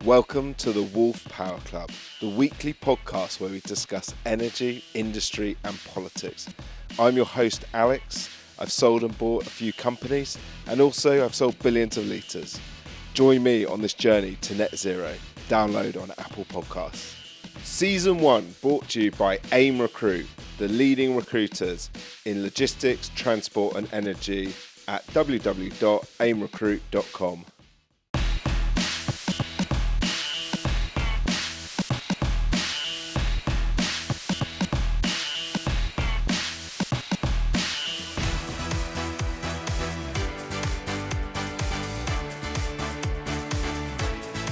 Welcome to the Wolfe Power Club, the weekly podcast where we discuss energy, industry and politics. I'm your host Alex. I've sold and bought a few companies and also I've sold billions of litres. Join me on this journey to net zero. Download on Apple Podcasts. Season 1 brought to you by AIM Recruit, the leading recruiters in logistics, transport and energy at www.aimrecruit.com.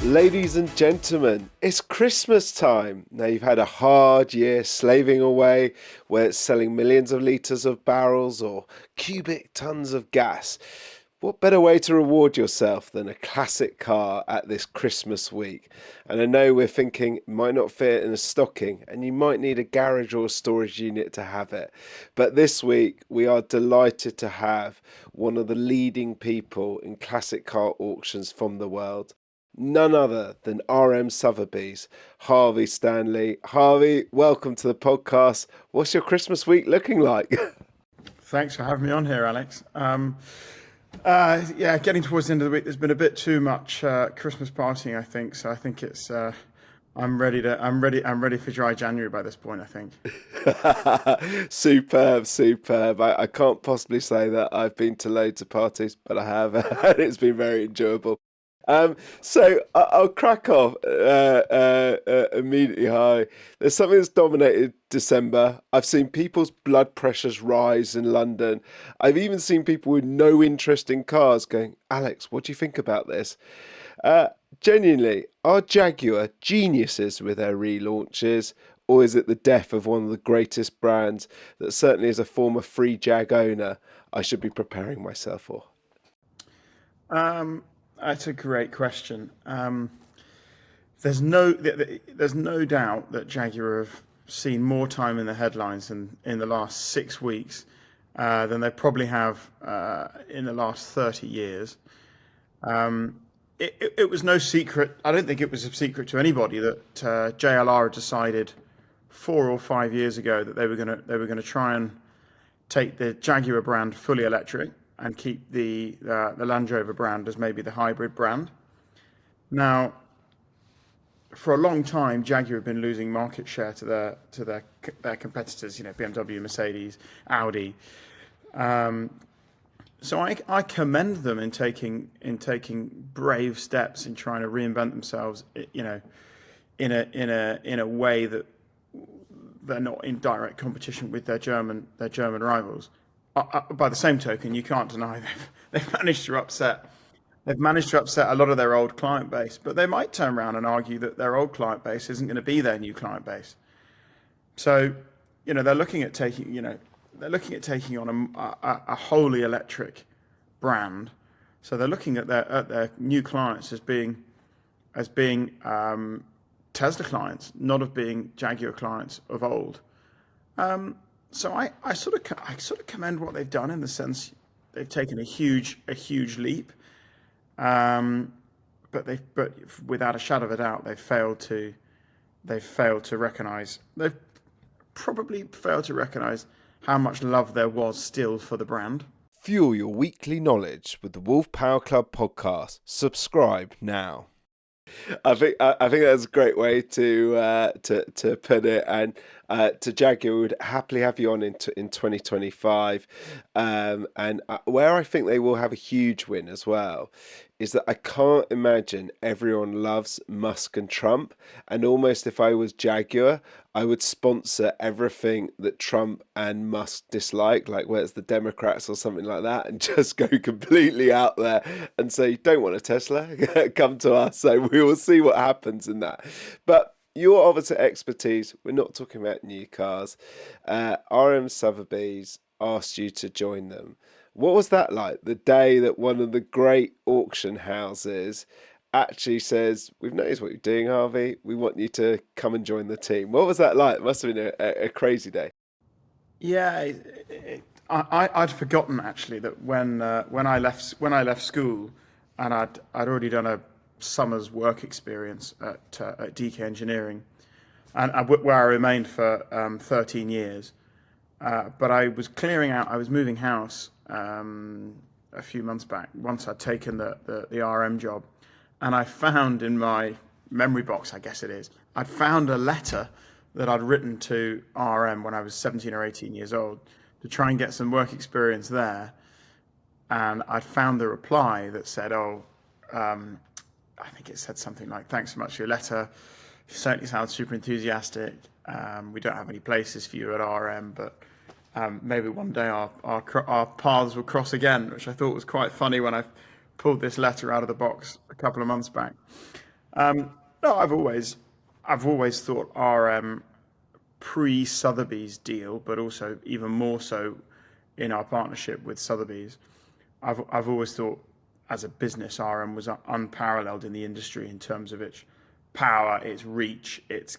Ladies and gentlemen, it's Christmas time. Now you've had a hard year slaving away, where it's selling millions of litres of barrels or cubic tons of gas. What better way to reward yourself than a classic car at this Christmas week? And I know we're thinking it might not fit in a stocking and you might need a garage or a storage unit to have it. But this week we are delighted to have one of the leading people in classic car auctions from the world. None other than RM Sotheby's Harvey Stanley. Harvey, welcome to the podcast. What's your Christmas week looking like? Thanks for having me on here, Alex. Getting towards the end of the week, there's been a bit too much Christmas partying, I think. So I think it's I'm ready for dry January by this point, I think. Superb. I can't possibly say that I've been to loads of parties, but I have, and it's been very enjoyable. So I'll crack off immediately. Hi, there's something that's dominated December. I've seen people's blood pressures rise in London. I've even seen people with no interest in cars going, Alex, what do you think about this? Genuinely, are Jaguar geniuses with their relaunches, or is it the death of one of the greatest brands that certainly as a former free Jag owner, I should be preparing myself for? That's a great question. There's no doubt that Jaguar have seen more time in the headlines in the last 6 weeks than they probably have in the last 30 years. It was no secret. I don't think it was a secret to anybody that JLR had decided 4 or 5 years ago that they were going to try and take the Jaguar brand fully electric and keep the Land Rover brand as maybe the hybrid brand. Now, for a long time, Jaguar have been losing market share to their competitors, BMW, Mercedes, Audi. So I commend them in taking brave steps in trying to reinvent themselves, in a way that they're not in direct competition with their German rivals. By the same token, you can't deny they've managed to upset a lot of their old client base, but they might turn around and argue that their old client base isn't going to be their new client base. So, they're looking at taking on a wholly electric brand. So they're looking at their new clients as being Tesla clients, not of being Jaguar clients of old. So I sort of commend what they've done in the sense they've taken a huge leap, but without a shadow of a doubt they've probably failed to recognise how much love there was still for the brand. Fuel your weekly knowledge with the Wolfe Power Club podcast. Subscribe now. I think that's a great way to put it, and to Jaguar would happily have you on in 2025, and where I think they will have a huge win as well is that I can't imagine everyone loves Musk and Trump, and almost if I was Jaguar, I would sponsor everything that Trump and Musk dislike, like where it's the Democrats or something like that, and just go completely out there and say, don't want a Tesla, come to us. So we will see what happens in that. But your obviously expertise, we're not talking about new cars. RM Sotheby's asked you to join them. What was that like, the day that one of the great auction houses actually says, we've noticed what you're doing, Harvey, we want you to come and join the team? What was that like? It must have been a crazy day. Yeah, I'd forgotten actually that when I left school and I'd already done summer's work experience at DK Engineering, and where I remained for 13 years. But I was clearing out. I was moving house a few months back. Once I'd taken the RM job, and I found in my memory box, I guess it is, I'd found a letter that I'd written to RM when I was 17 or 18 years old to try and get some work experience there. And I'd found the reply that said, I think it said something like, "Thanks so much for your letter. You certainly sound super enthusiastic. We don't have any places for you at RM, but maybe one day our paths will cross again," which I thought was quite funny when I pulled this letter out of the box a couple of months back. No, I've always thought RM pre-Sotheby's deal, but also even more so in our partnership with Sotheby's. I've always thought, as a business, RM was unparalleled in the industry in terms of its power, its reach, its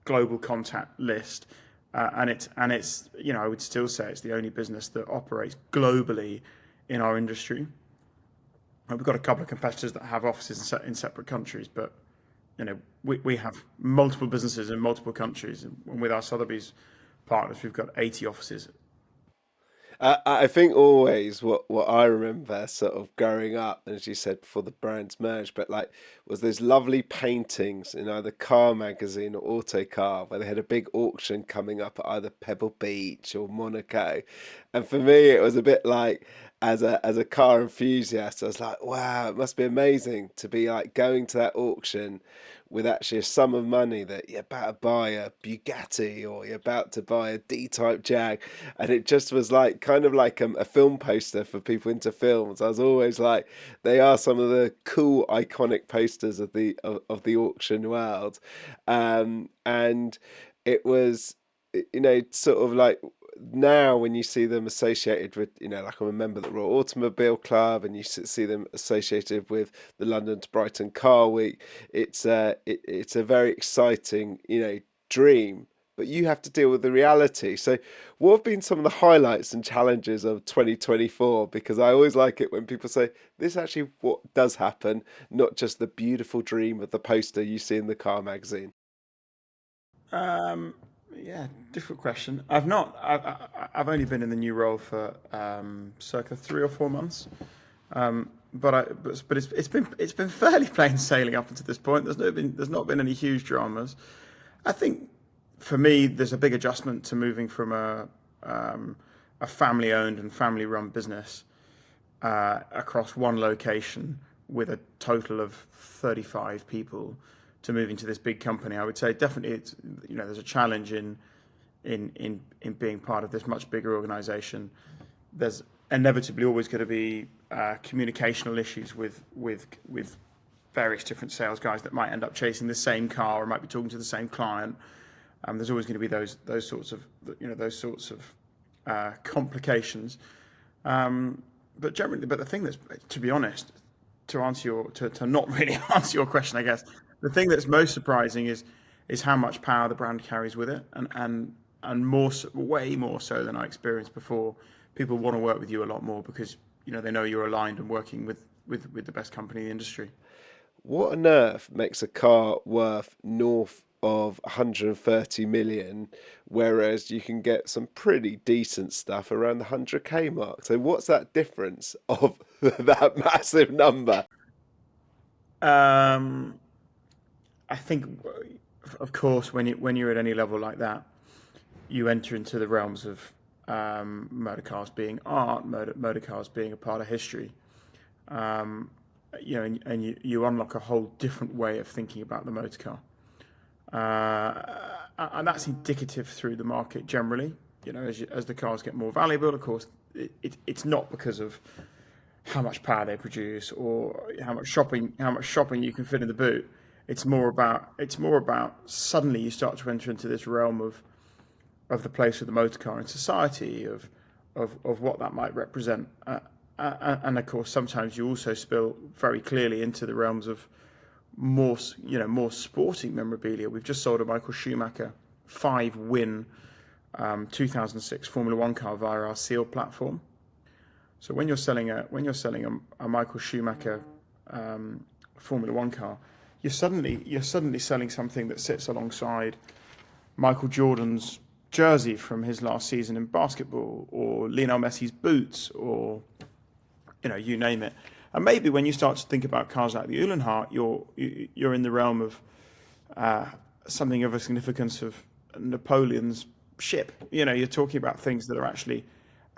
global contact list, and it's I would still say it's the only business that operates globally in our industry. We've got a couple of competitors that have offices in separate countries, but we have multiple businesses in multiple countries, and with our Sotheby's partners, we've got 80 offices. I think always what I remember sort of growing up, and as you said before the brands merged, but like was those lovely paintings in either Car Magazine or Autocar where they had a big auction coming up at either Pebble Beach or Monaco. And for me it was a bit like as a car enthusiast, I was like, wow, it must be amazing to be like going to that auction with actually a sum of money that you're about to buy a Bugatti or you're about to buy a D-type Jag, and it just was like kind of like a film poster for people into films. I was always like, they are some of the cool iconic posters of the auction world, and it was sort of like now when you see them associated with, like I'm a member of the Royal Automobile Club, and you see them associated with the London to Brighton Car Week, it's a very exciting, dream. But you have to deal with the reality. So, what have been some of the highlights and challenges of 2024? Because I always like it when people say this is actually what does happen, not just the beautiful dream of the poster you see in the car magazine. Yeah, difficult question. I've only been in the new role for circa 3 or 4 months, but it's been fairly plain sailing up until this point. There's not been any huge dramas. I think for me, there's a big adjustment to moving from a family-owned and family-run business across one location with a total of 35 people to moving to this big company. I would say definitely it's there's a challenge in being part of this much bigger organization. There's inevitably always going to be communicational issues with various different sales guys that might end up chasing the same car or might be talking to the same client. There's always going to be those sorts of complications. But the thing that's, to be honest, to not really answer your question, I guess, the thing that's most surprising is how much power the brand carries with it, and way more so than I experienced before. People want to work with you a lot more because they know you're aligned and working with the best company in the industry. What on earth makes a car worth north of 130 million, whereas you can get some pretty decent stuff around the 100k mark? So what's that difference of that massive number? I think, of course, when you're at any level like that, you enter into the realms of motor cars being art, motor cars being a part of history. And you unlock a whole different way of thinking about the motor car. And that's indicative through the market generally. As the cars get more valuable, of course, it's not because of how much power they produce or how much shopping you can fit in the boot. It's more about suddenly you start to enter into this realm of the place of the motor car in society, of what that might represent. And of course, sometimes you also spill very clearly into the realms of more sporting memorabilia. We've just sold a Michael Schumacher 5-win 2006 Formula One car via our Seal platform. So when you're selling a Michael Schumacher Formula One car, you're suddenly selling something that sits alongside Michael Jordan's jersey from his last season in basketball, or Lionel Messi's boots, or you name it. And maybe when you start to think about cars like the Uhlenhaut, you're in the realm of something of a significance of Napoleon's ship. You're talking about things that are actually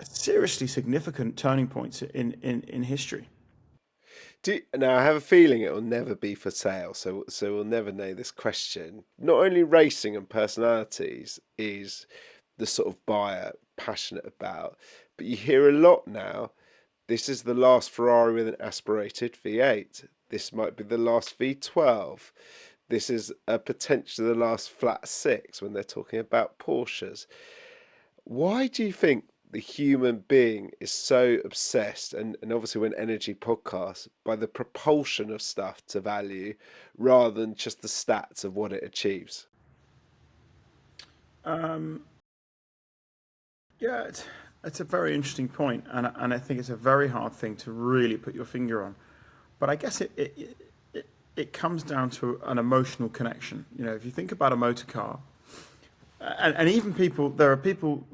seriously significant turning points in history. Now, I have a feeling it will never be for sale, so we'll never know this question. Not only racing and personalities is the sort of buyer passionate about, but you hear a lot now. This is the last Ferrari with an aspirated V8. This might be the last V12. This is potentially the last flat six when they're talking about Porsches. Why do you think the human being is so obsessed, and obviously when energy podcasts, by the propulsion of stuff to value rather than just the stats of what it achieves? Yeah, it's a very interesting point, and I think it's a very hard thing to really put your finger on. But I guess it comes down to an emotional connection. If you think about a motor car, and even there are people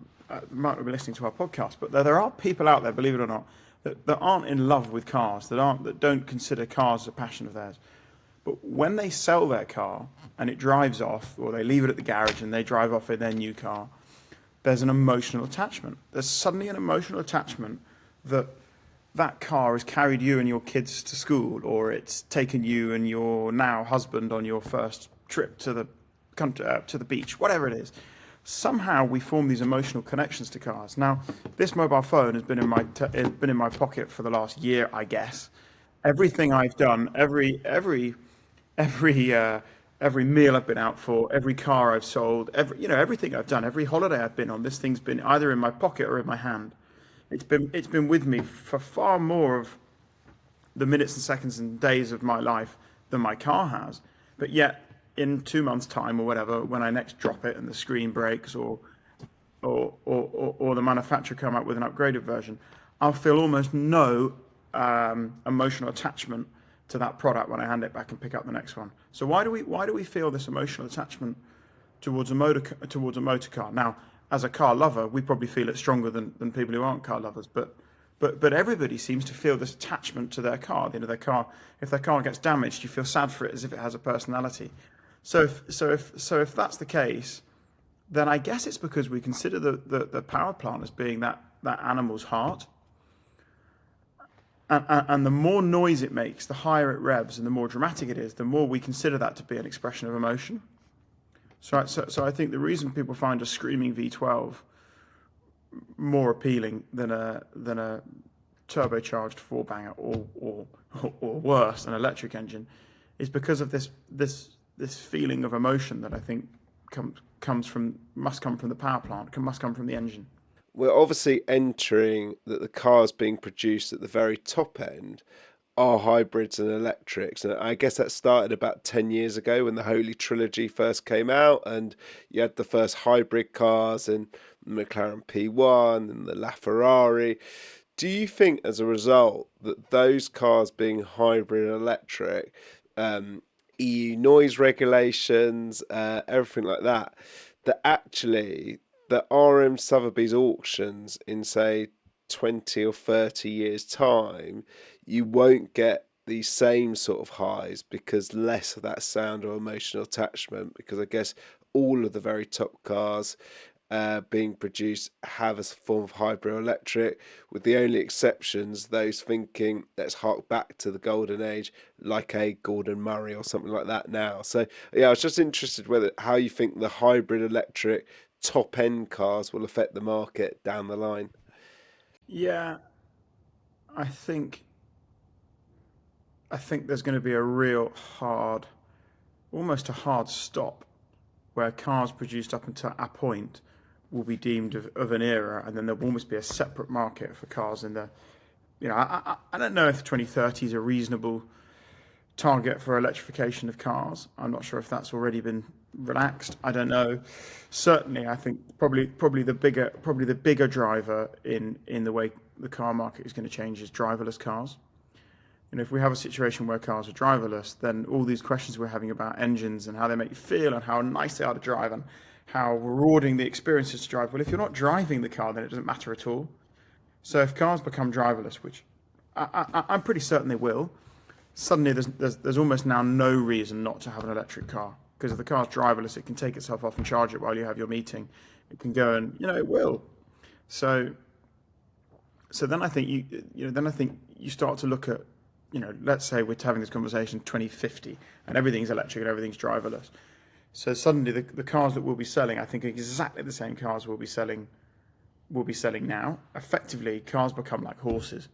might not be listening to our podcast, but there are people out there, believe it or not, that aren't in love with cars, that don't consider cars a passion of theirs. But when they sell their car and it drives off, or they leave it at the garage and they drive off in their new car, there's an emotional attachment. There's suddenly an emotional attachment that car has carried you and your kids to school, or it's taken you and your now husband on your first trip to the beach, whatever it is. Somehow we form these emotional connections to cars. Now, this mobile phone has been in my pocket for the last year, I guess. Everything I've done, every meal I've been out for, every car I've sold, everything I've done, every holiday I've been on, this thing's been either in my pocket or in my hand. It's been with me for far more of the minutes and seconds and days of my life than my car has. But yet, in 2 months' time or whatever, when I next drop it and the screen breaks, or the manufacturer come up with an upgraded version, I'll feel almost no emotional attachment to that product when I hand it back and pick up the next one. So why do we feel this emotional attachment towards a motor car? Now, as a car lover, we probably feel it stronger than people who aren't car lovers, but everybody seems to feel this attachment to their car. Their car, if their car gets damaged, you feel sad for it as if it has a personality. So if that's the case, then I guess it's because we consider the power plant as being that animal's heart. And the more noise it makes, the higher it revs, and the more dramatic it is, the more we consider that to be an expression of emotion. So I think the reason people find a screaming V12 more appealing than a turbocharged four banger or worse, an electric engine, is because of this feeling of emotion that I think must come from the power plant, must come from the engine. We're obviously entering that the cars being produced at the very top end are hybrids and electrics, and I guess that started about 10 years ago when the Holy Trilogy first came out, and you had the first hybrid cars and the McLaren P1 and the LaFerrari. Do you think as a result that those cars being hybrid and electric, EU noise regulations, everything like that, that actually the RM Sotheby's auctions in, say, 20 or 30 years' time, you won't get these same sort of highs because less of that sound or emotional attachment? Because I guess all of the very top cars being produced have a form of hybrid or electric, with the only exceptions those thinking let's hark back to the golden age, like a Gordon Murray or something like that now. So yeah, I was just interested how you think the hybrid electric top end cars will affect the market down the line. Yeah, I think there's going to be a real almost a hard stop, where cars produced up until a point will be deemed of an era, and then there will almost be a separate market for cars in the, I don't know if 2030 is a reasonable target for electrification of cars. I'm not sure if that's already been relaxed. I don't know. Certainly, I think probably the bigger driver in the way the car market is going to change is driverless cars. if we have a situation where cars are driverless, then all these questions we're having about engines and how they make you feel and how nice they are to drive and how rewarding the experience is to drive. Well, if you're not driving the car, then it doesn't matter at all. So if cars become driverless, which I'm pretty certain they will, suddenly there's almost now no reason not to have an electric car, because if the car's driverless, it can take itself off and charge it while you have your meeting. It can go and it will. So then I think you start to look at, let's say we're having this conversation 2050 and everything's electric and everything's driverless. So suddenly the cars that we'll be selling, I think, are exactly the same cars we'll be selling now. Effectively, cars become like horses.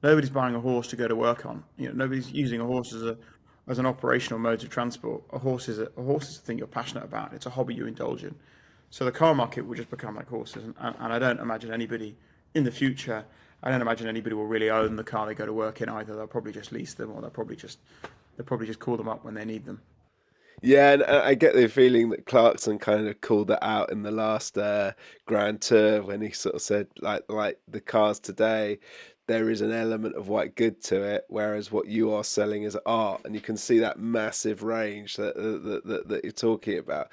Nobody's buying a horse to go to work on. Nobody's using a horse as an operational mode of transport. A horse is a thing you're passionate about. It's a hobby you indulge in. So the car market will just become like horses, and I don't imagine anybody in the future. I don't imagine anybody will really own the car they go to work in either. They'll probably just lease them, or they'll probably just call them up when they need them. Yeah, and I get the feeling that Clarkson kind of called that out in the last Grand Tour when he sort of said like the cars today, there is an element of white good to it, whereas what you are selling is art, and you can see that massive range that you're talking about.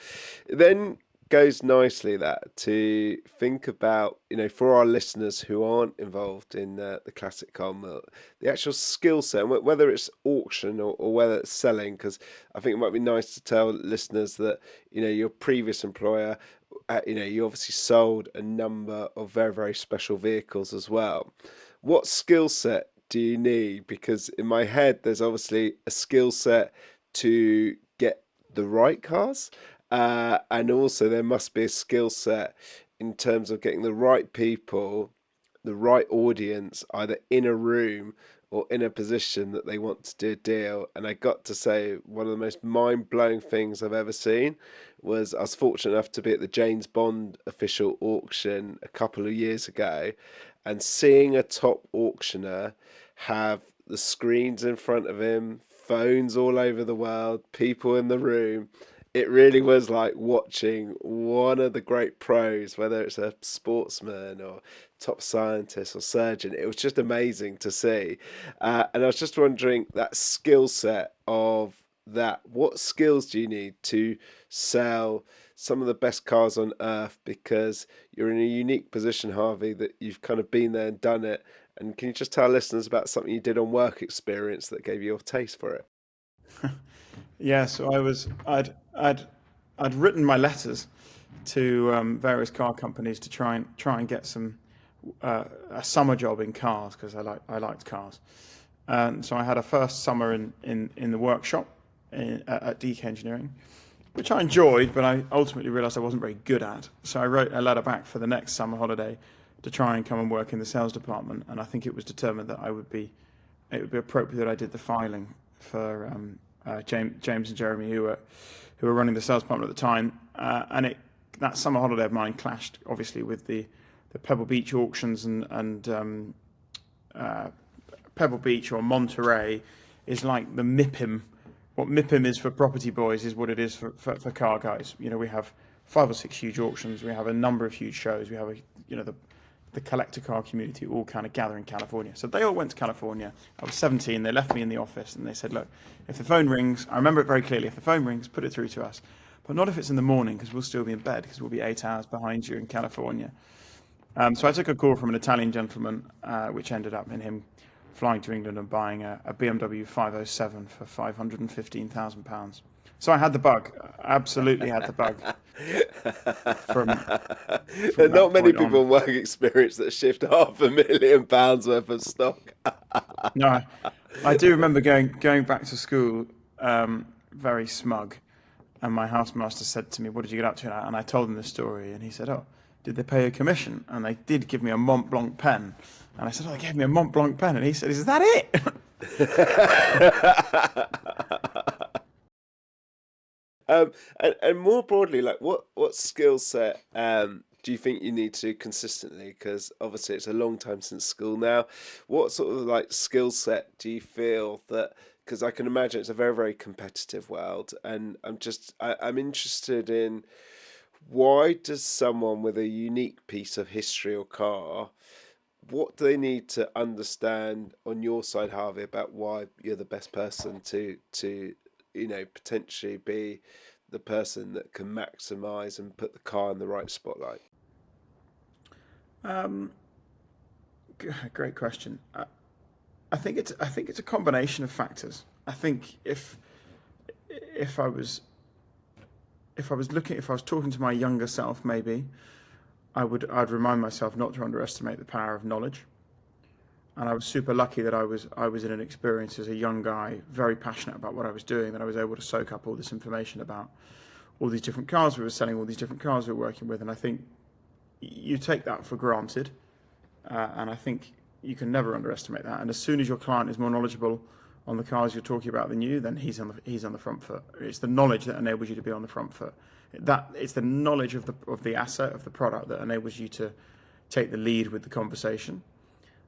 Then goes nicely that to think about, for our listeners who aren't involved in the classic car world, the actual skill set, whether it's auction or whether it's selling, because I think it might be nice to tell listeners that, your previous employer, you obviously sold a number of very, very special vehicles as well. What skill set do you need? Because in my head, there's obviously a skill set to get the right cars. And also there must be a skill set in terms of getting the right people, the right audience, either in a room or in a position that they want to do a deal. And I got to say, one of the most mind-blowing things I've ever seen was I was fortunate enough to be at the James Bond official auction a couple of years ago, and seeing a top auctioneer have the screens in front of him, phones all over the world, people in the room. It really was like watching one of the great pros, whether it's a sportsman or top scientist or surgeon. It was just amazing to see. And I was just wondering that skill set of that. What skills do you need to sell some of the best cars on earth? Because you're in a unique position, Harvey, that you've kind of been there and done it. And can you just tell listeners about something you did on work experience that gave you your taste for it? Yeah, so I'd written my letters to various car companies to try and get some a summer job in cars, because I liked cars, and so I had a first summer in the workshop at DK Engineering, which I enjoyed, but I ultimately realised I wasn't very good at. So I wrote a letter back for the next summer holiday to try and come and work in the sales department, and I think it was determined that it would be appropriate that I did the filing for James and Jeremy, who were running the sales department at the time, and that summer holiday of mine clashed obviously with the Pebble Beach auctions, and Pebble Beach or Monterey is like the MIPIM. What MIPIM is for property boys is what it is for car guys. We have 5 or 6 huge auctions. We have a number of huge shows. We have the collector car community all kind of gather in California. So they all went to California. I was 17. They left me in the office and they said, look, if the phone rings, I remember it very clearly, if the phone rings, put it through to us. But not if it's in the morning, because we'll still be in bed, because we'll be 8 hours behind you in California. So I took a call from an Italian gentleman, which ended up in him flying to England and buying a BMW 507 for £515,000. So I had the bug, absolutely had the bug. From There are not many people in work experience that shift £500,000 worth of stock. No, I do remember going back to school very smug, and my housemaster said to me, "What did you get up to?" And I told him the story, and he said, "Oh, did they pay a commission?" And they did give me a Mont Blanc pen, and I said, "Oh, they gave me a Mont Blanc pen," and he said, "Is that it?" And more broadly, like what skill set do you think you need to consistently? Because obviously it's a long time since school now. What sort of like skill set do you feel that? Because I can imagine it's a very, very competitive world, and I'm interested in why does someone with a unique piece of history or car what do they need to understand on your side, Harvey, about why you're the best person to potentially be the person that can maximize and put the car in the right spotlight? Um, Great question. I think it's a combination of factors. I think if I was if I was talking to my younger self, maybe I'd remind myself not to underestimate the power of knowledge. And I was super lucky that I was in an experience as a young guy, very passionate about what I was doing, that I was able to soak up all this information about all these different cars we were selling, all these different cars we were working with. And I think you take that for granted, and I think you can never underestimate that. And as soon as your client is more knowledgeable on the cars you're talking about than you, then he's on the front foot. It's the knowledge that enables you to be on the front foot. That it's the knowledge of the asset, of the product, that enables you to take the lead with the conversation.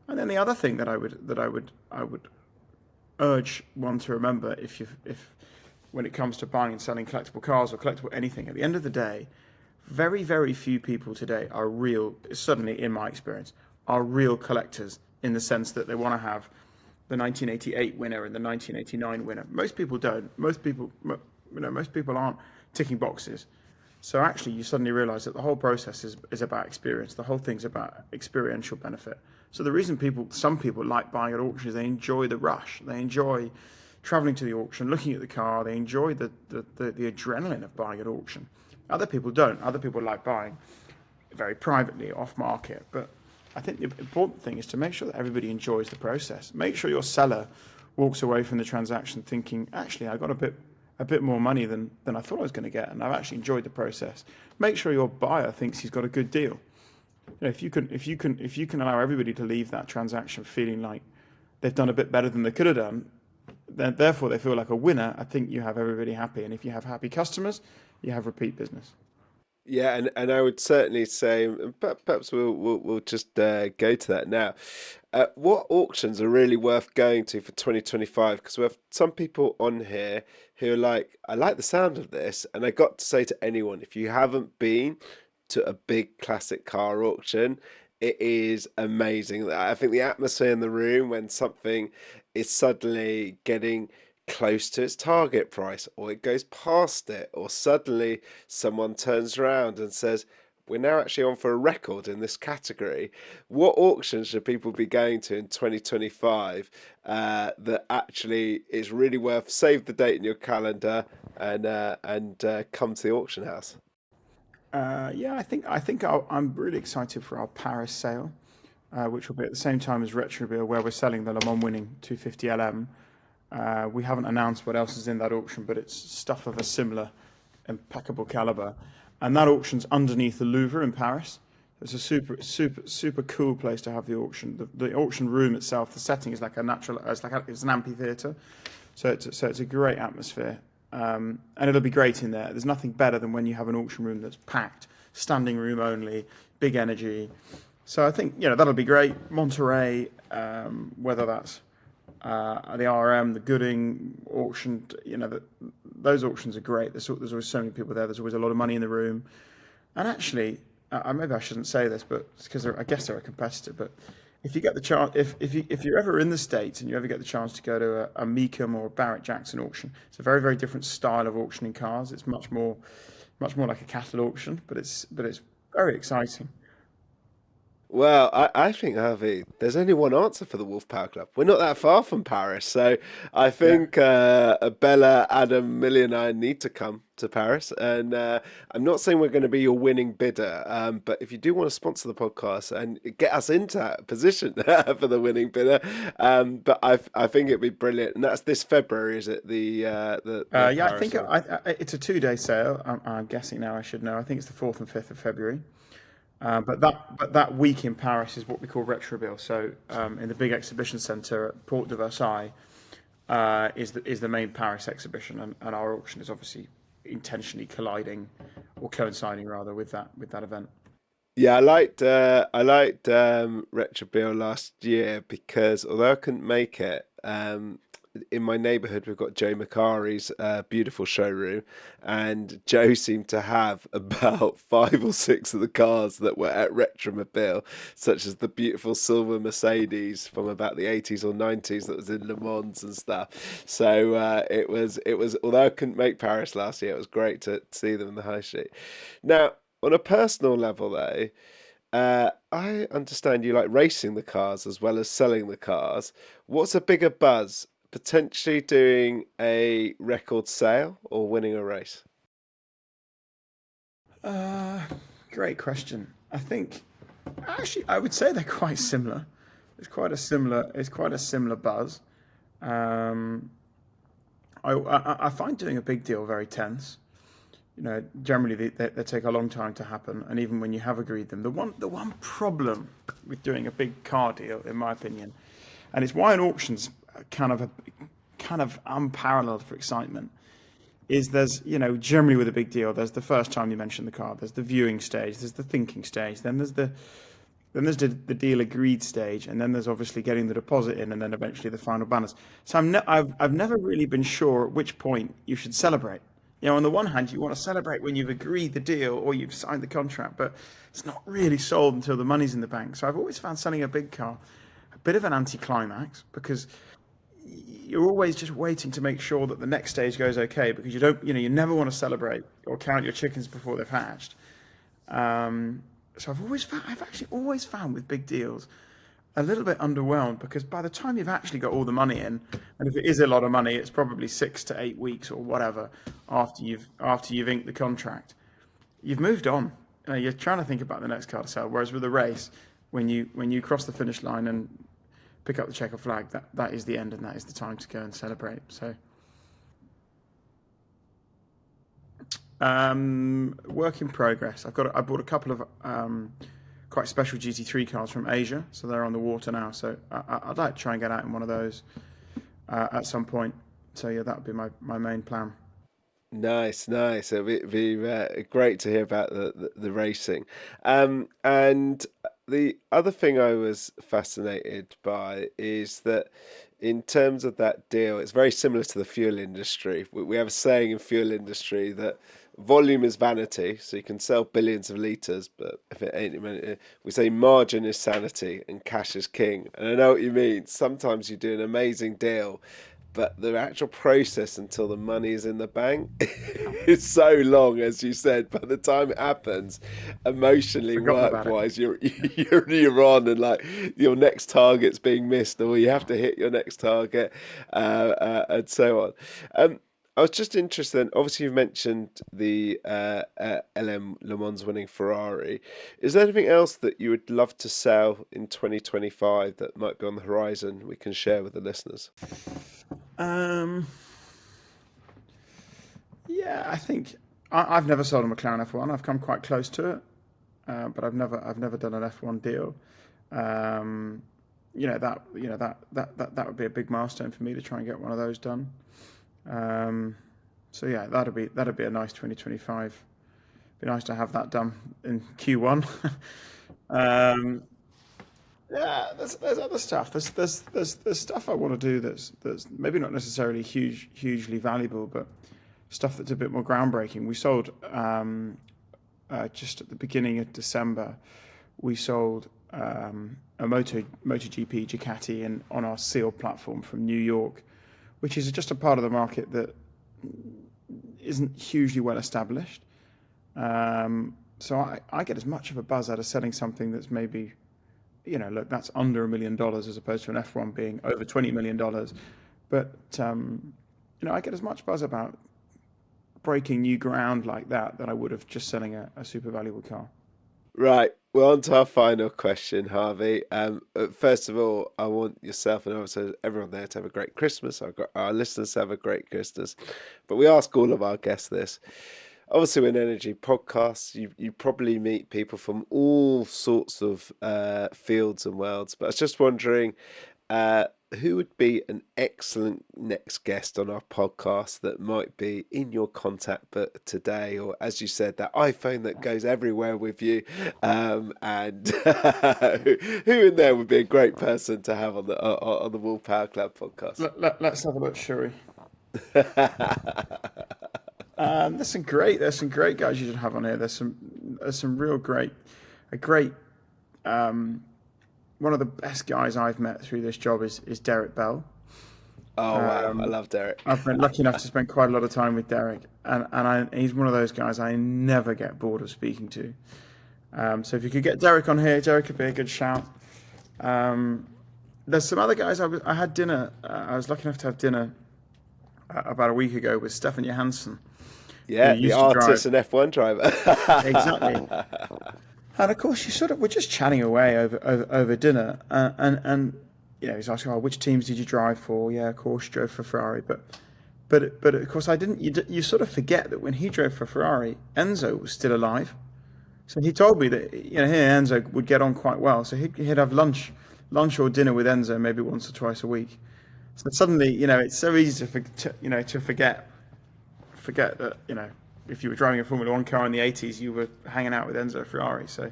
And then the other thing that I would urge one to remember, if when it comes to buying and selling collectible cars or collectible anything, at the end of the day, very, very few people today are real, certainly in my experience, are real collectors, in the sense that they want to have the 1988 winner and the 1989 winner. Most people don't. Most people aren't ticking boxes. So actually, you suddenly realize that the whole process is about experience. The whole thing's about experiential benefit. So the reason some people like buying at auction is they enjoy the rush. They enjoy traveling to the auction, looking at the car. They enjoy the adrenaline of buying at auction. Other people don't. Other people like buying very privately, off market. But I think the important thing is to make sure that everybody enjoys the process. Make sure your seller walks away from the transaction thinking, actually, I got a bit more money than I thought I was going to get, and I've actually enjoyed the process. Make sure your buyer thinks he's got a good deal. If you can allow everybody to leave that transaction feeling like they've done a bit better than they could have done, then therefore they feel like a winner, I think you have everybody happy. And if you have happy customers, you have repeat business. Yeah, and I would certainly say, and perhaps we'll just go to that now. What auctions are really worth going to for 2025? Because we have some people on here who are like, I like the sound of this, and I got to say to anyone, if you haven't been to a big classic car auction, it is amazing. I think the atmosphere in the room when something is suddenly getting close to its target price, or it goes past it, or suddenly someone turns around and says, we're now actually on for a record in this category. What auctions should people be going to in 2025 that actually is really worth? Save the date in your calendar and come to the auction house. Yeah, I'm really excited for our Paris sale, which will be at the same time as Retrobeel, where we're selling the Le Mans winning 250 LM. We haven't announced what else is in that auction, but it's stuff of a similar impeccable caliber. And that auction's underneath the Louvre in Paris. It's a super cool place to have the auction. The auction room itself, the setting is like it's an amphitheater, so it's a great atmosphere. And it'll be great in there. There's nothing better than when you have an auction room that's packed, standing room only, big energy. So I think that'll be great. Monterey, whether that's the RM, the Gooding auction, those auctions are great. There's always so many people there. There's always a lot of money in the room. And actually, maybe I shouldn't say this, but because I guess they're a competitor. But if you get the chance, if you're ever in the States and you ever get the chance to go to a Mecum or a Barrett Jackson auction, it's a very, very different style of auctioning cars. It's much more like a cattle auction, but it's very exciting. Well, I think, Harvey, there's only one answer for the Wolf Power Club. We're not that far from Paris. So I Yeah. think Bella, Adam, Millie, and I need to come to Paris. And I'm not saying we're going to be your winning bidder, but if you do want to sponsor the podcast and get us into that position for the winning bidder, but I think it'd be brilliant. And that's this February, is it? The Yeah, I Paris think one. it's a 2-day sale. I'm guessing now. I should know. I think it's the 4th and 5th of February. But that week in Paris is what we call Retrobeel. So in the big exhibition centre at Porte de Versailles is the main Paris exhibition, and our auction is obviously intentionally colliding or coinciding rather with that event. Yeah, I liked Retro Bill last year because although I couldn't make it, in my neighbourhood, we've got Joe Macari's beautiful showroom, and Joe seemed to have about 5 or 6 of the cars that were at Retromobile, such as the beautiful silver Mercedes from about the 80s or 90s that was in Le Mans and stuff. So it was although I couldn't make Paris last year, it was great to see them in the high street. Now, on a personal level, though. I understand you like racing the cars as well as selling the cars. What's a bigger buzz? Potentially doing a record sale or winning a race? Uh, Great question. I think actually I would say they're quite similar. It's quite a similar buzz. Um, I find doing a big deal very tense. Generally they take a long time to happen, and even when you have agreed them, the one problem with doing a big car deal, in my opinion, and it's why an auction's kind of unparalleled for excitement, is there's generally with a big deal, there's the first time you mention the car, there's the viewing stage, there's the thinking stage, then there's the deal agreed stage, and then there's obviously getting the deposit in, and then eventually the final balance. So I've never really been sure at which point you should celebrate. On the one hand, you want to celebrate when you've agreed the deal or you've signed the contract, but it's not really sold until the money's in the bank. So I've always found selling a big car a bit of an anticlimax, because you're always just waiting to make sure that the next stage goes okay, because you never want to celebrate or count your chickens before they've hatched. So I've actually always found with big deals a little bit underwhelmed, because by the time you've actually got all the money in, and if it is a lot of money, it's probably 6 to 8 weeks or whatever after you've inked the contract, you've moved on. You're trying to think about the next car to sell. Whereas with a race, when you cross the finish line and pick up the checker flag, that is the end, and that is the time to go and celebrate. So, work in progress. I bought a couple of quite special GT3 cars from Asia, so they're on the water now. So I'd like to try and get out in one of those at some point. So yeah, that would be my main plan. Nice, nice. It'd be great to hear about the racing. And the other thing I was fascinated by is that in terms of that deal, it's very similar to the fuel industry. We have a saying in fuel industry that volume is vanity, so you can sell billions of liters, but if it ain't, we say margin is sanity and cash is king. And I know what you mean. Sometimes you do an amazing deal, but the actual process until the money is in the bank is so long, as you said. By the time it happens, emotionally, Forgotten work about it. wise, you're on, and like your next target's being missed, or you have to hit your next target, and so on. I was just interested in, obviously you've mentioned the LM Le Mans winning Ferrari. Is there anything else that you would love to sell in 2025 that might be on the horizon we can share with the listeners? Um, yeah, I think I've never sold a McLaren F1. I've come quite close to it, but I've never done an F1 deal. Um, that would be a big milestone for me to try and get one of those done. Um, so yeah, that'd be a nice 2025. Be nice to have that done in Q1. um, yeah, there's other stuff. There's stuff I want to do that's maybe not necessarily hugely valuable, but stuff that's a bit more groundbreaking. We sold just at the beginning of December, we sold a MotoGP Ducati on our Seal platform from New York, which is just a part of the market that isn't hugely well established. So I get as much of a buzz out of selling something that's maybe, look, that's under $1 million as opposed to an F1 being over $20 million. But, I get as much buzz about breaking new ground like that I would have just selling a super valuable car. Right. Well, on to our final question, Harvey. First of all, I want yourself and also everyone there to have a great Christmas. Our listeners to have a great Christmas. But we ask all of our guests this. Obviously, we're an energy podcast. You probably meet people from all sorts of fields and worlds. But I was just wondering, who would be an excellent next guest on our podcast that might be in your contact book today, or as you said, that iPhone that goes everywhere with you, and who in there would be a great person to have on the Wolfe Power Club podcast? Let's have a look, shall we? There's some great guys you should have on here. There's some real great, one of the best guys I've met through this job is Derek Bell. Oh wow, I love Derek. I've been lucky enough to spend quite a lot of time with Derek, and he's one of those guys I never get bored of speaking to. So if you could get Derek on here, Derek would be a good shout. There's some other guys. I had dinner. I was lucky enough to have dinner about a week ago with Stefan Johansson. Yeah, the artist and F1 driver. Exactly. And of course, we're just chatting away over dinner, and he's asking, "Oh, which teams did you drive for?" Yeah, of course, you drove for Ferrari, but of course, I didn't. You sort of forget that when he drove for Ferrari, Enzo was still alive. So he told me that he and Enzo would get on quite well. So he'd have lunch or dinner with Enzo maybe once or twice a week. So suddenly, it's so easy to forget that, if you were driving a Formula One car in the 80s, you were hanging out with Enzo Ferrari. So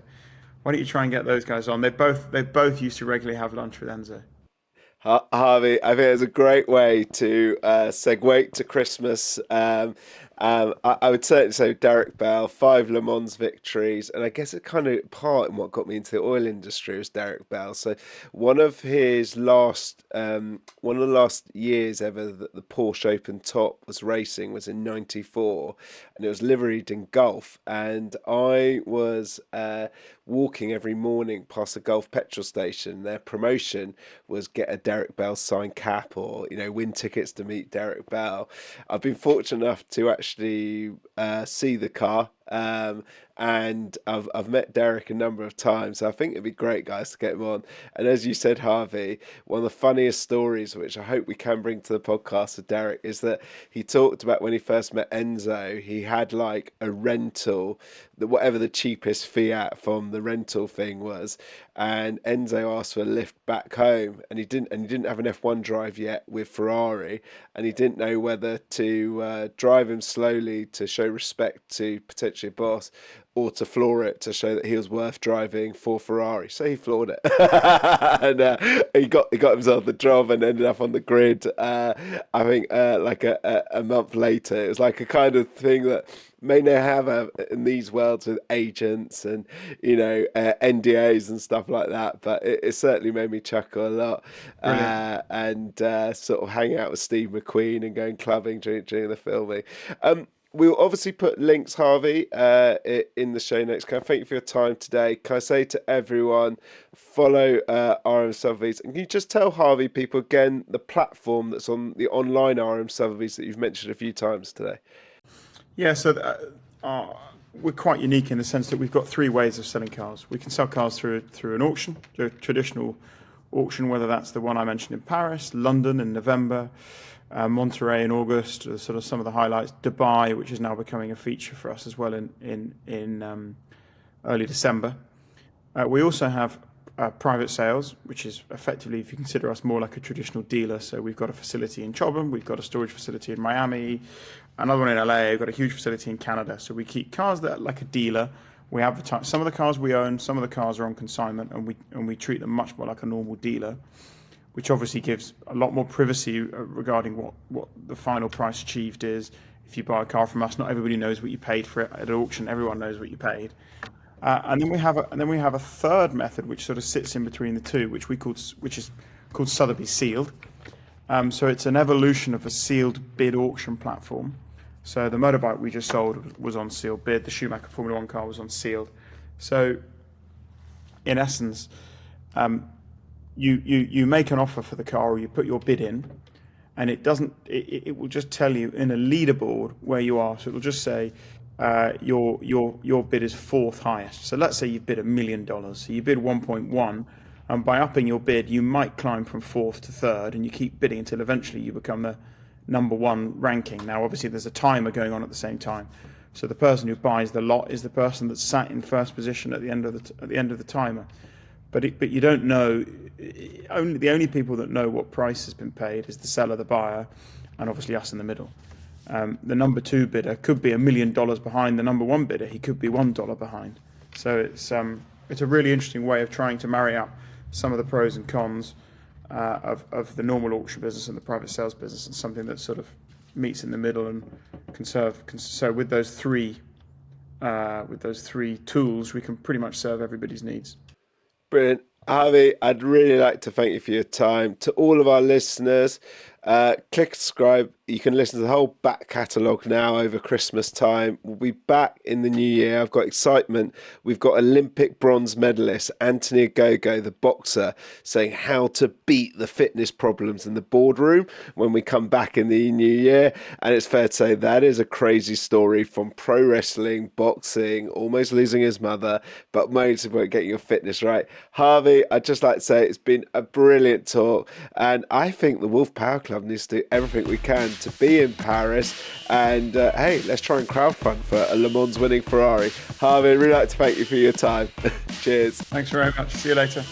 why don't you try and get those guys on? They both used to regularly have lunch with Enzo. Harvey, I think it's a great way to segue to Christmas. I would certainly say Derek Bell, 5 Le Mans victories, and I guess it kind of part in what got me into the oil industry was Derek Bell. So one of the last years ever that the Porsche Open Top was racing was in '94, and it was liveried in Gulf, and I was walking every morning past the Gulf petrol station. Their promotion was get a Derek Bell signed cap, or win tickets to meet Derek Bell. I've been fortunate enough to actually see the car, and I've met Derek a number of times, so I think it'd be great, guys, to get him on. And as you said, Harvey, one of the funniest stories, which I hope we can bring to the podcast with Derek, is that he talked about when he first met Enzo, he had like a rental, whatever the cheapest Fiat from the rental thing was, and Enzo asked for a lift back home, and he didn't have an F1 drive yet with Ferrari, and he didn't know whether to drive him slowly to show respect to potentially a boss, or to floor it to show that he was worth driving for Ferrari. So he floored it, and he got himself the job and ended up on the grid. I think like a month later. It was like a kind of thing that may not have in these worlds with agents and NDAs and stuff like that, but it certainly made me chuckle a lot, and sort of hang out with Steve McQueen and going clubbing during the filming. We'll obviously put links, Harvey, in the show notes. Can I thank you for your time today? Can I say to everyone, follow RM Sotheby's? And can you just tell Harvey, people again, the platform that's on the online RM Sotheby's that you've mentioned a few times today? Yeah, so we're quite unique in the sense that we've got 3 ways of selling cars. We can sell cars through an auction, a traditional auction, whether that's the one I mentioned in Paris, London in November, Monterey in August, sort of some of the highlights. Dubai, which is now becoming a feature for us as well in early December. We also have private sales, which is effectively, if you consider us more like a traditional dealer. So we've got a facility in Chobham, we've got a storage facility in Miami, another one in LA, we've got a huge facility in Canada. So we keep cars that are like a dealer. We advertise some of the cars we own, some of the cars are on consignment, and we treat them much more like a normal dealer, which obviously gives a lot more privacy regarding what the final price achieved is. If you buy a car from us, not everybody knows what you paid for it at auction. Everyone knows what you paid. And then we have a third method which sort of sits in between the two, which is called Sotheby Sealed. So it's an evolution of a sealed bid auction platform. So the motorbike we just sold was on sealed bid. The Schumacher Formula One car was on sealed. So in essence, you make an offer for the car, or you put your bid in, and it will just tell you in a leaderboard where you are. So it'll just say your bid is 4th highest. So let's say you bid $1 million. So you bid 1.1, and by upping your bid, you might climb from 4th to 3rd, and you keep bidding until eventually you become the number 1 ranking. Now, obviously, there's a timer going on at the same time. So the person who buys the lot is the person that's sat in first position at the end of the timer. but you don't know. The only people that know what price has been paid is the seller, the buyer, and obviously us in the middle. The number 2 bidder could be $1 million behind the number 1 bidder. He could be $1 behind. So it's a really interesting way of trying to marry up some of the pros and cons of the normal auction business and the private sales business, and something that sort of meets in the middle and can serve. So with those three tools, we can pretty much serve everybody's needs. Brilliant. Harvey, I'd really like to thank you for your time. To all of our listeners, click subscribe. You can listen to the whole back catalogue now over Christmas time. We'll be back in the new year. I've got excitement. We've got Olympic bronze medalist Anthony Ogogo, the boxer, saying how to beat the fitness problems in the boardroom when we come back in the new year. And it's fair to say that is a crazy story, from pro wrestling, boxing, almost losing his mother, but most about getting your fitness right. Harvey, I'd just like to say it's been a brilliant talk. And I think the Wolfe Power Club needs to do everything we can to be in Paris, and hey, let's try and crowdfund for a Le Mans winning Ferrari. Harvey, I'd really like to thank you for your time. Cheers. Thanks very much. See you later.